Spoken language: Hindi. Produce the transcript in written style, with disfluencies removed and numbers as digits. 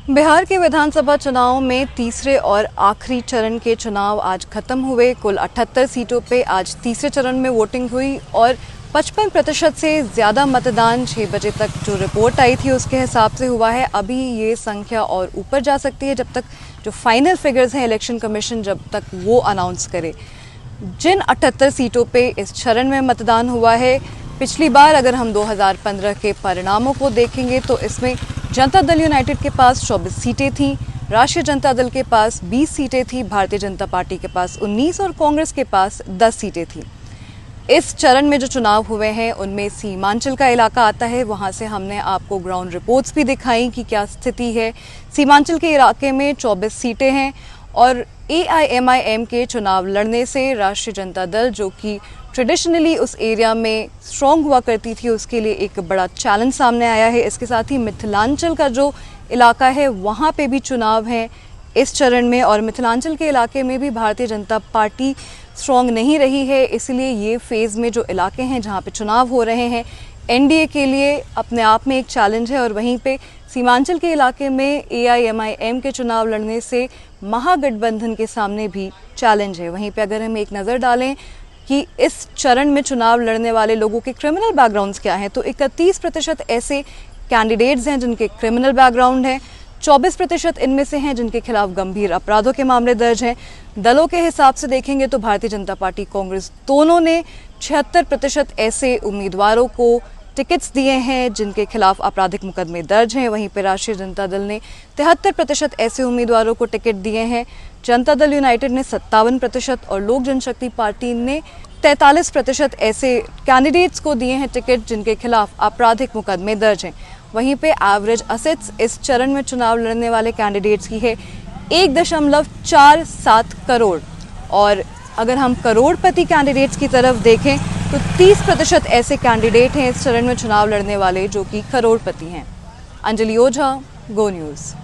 बिहार के विधानसभा चुनाव में तीसरे और आखिरी चरण के चुनाव आज खत्म हुए। कुल 78 सीटों पे आज तीसरे चरण में वोटिंग हुई और 55% से ज़्यादा मतदान 6 बजे तक जो रिपोर्ट आई थी उसके हिसाब से हुआ है। अभी ये संख्या और ऊपर जा सकती है जब तक जो फाइनल फिगर्स हैं इलेक्शन कमीशन जब तक वो अनाउंस करे। जिन 78 सीटों पे इस चरण में मतदान हुआ है, पिछली बार अगर हम 2015 के परिणामों को देखेंगे तो इसमें जनता दल यूनाइटेड के पास 24 सीटें थीं, राष्ट्रीय जनता दल के पास 20 सीटें थीं, भारतीय जनता पार्टी के पास 19 और कांग्रेस के पास 10 सीटें थीं। इस चरण में जो चुनाव हुए हैं उनमें सीमांचल का इलाका आता है। वहां से हमने आपको ग्राउंड रिपोर्ट्स भी दिखाई कि क्या स्थिति है। सीमांचल के इलाके में 24 सीटें हैं और AIMIM के चुनाव लड़ने से राष्ट्रीय जनता दल, जो कि ट्रेडिशनली उस एरिया में स्ट्रॉन्ग हुआ करती थी, उसके लिए एक बड़ा चैलेंज सामने आया है। इसके साथ ही मिथिलांचल का जो इलाका है वहाँ पे भी चुनाव है इस चरण में और मिथिलांचल के इलाके में भी भारतीय जनता पार्टी स्ट्रॉन्ग नहीं रही है। इसलिए ये फेज़ में जो इलाके हैं जहाँ पे चुनाव हो रहे हैं NDA के लिए अपने आप में एक चैलेंज है। और वहीं पे सीमांचल के इलाके में AIMIM के चुनाव लड़ने से महागठबंधन के सामने भी चैलेंज है। वहीं पे अगर हम एक नज़र डालें कि इस चरण में चुनाव लड़ने वाले लोगों के क्रिमिनल बैकग्राउंड्स क्या हैं, तो 31% ऐसे कैंडिडेट्स हैं जिनके क्रिमिनल बैकग्राउंड है, 24% इनमें से हैं जिनके खिलाफ गंभीर अपराधों के मामले दर्ज हैं। दलों के हिसाब से देखेंगे तो भारतीय जनता पार्टी, कांग्रेस दोनों ने 76% ऐसे उम्मीदवारों को टिकट्स दिए हैं जिनके खिलाफ आपराधिक मुकदमे दर्ज हैं। वहीं पर राष्ट्रीय जनता दल ने 73% ऐसे उम्मीदवारों को टिकट दिए हैं। जनता दल यूनाइटेड ने 57% और लोक जनशक्ति पार्टी ने 43% ऐसे कैंडिडेट्स को दिए हैं टिकट जिनके खिलाफ आपराधिक मुकदमे दर्ज हैं। वहीं पे एवरेज असेट्स इस चरण में चुनाव लड़ने वाले कैंडिडेट्स की है 1.47 करोड़ और अगर हम करोड़पति कैंडिडेट्स की तरफ देखें तो 30% ऐसे कैंडिडेट हैं इस चरण में चुनाव लड़ने वाले जो कि करोड़पति हैं। अंजलि ओझा, गो न्यूज़।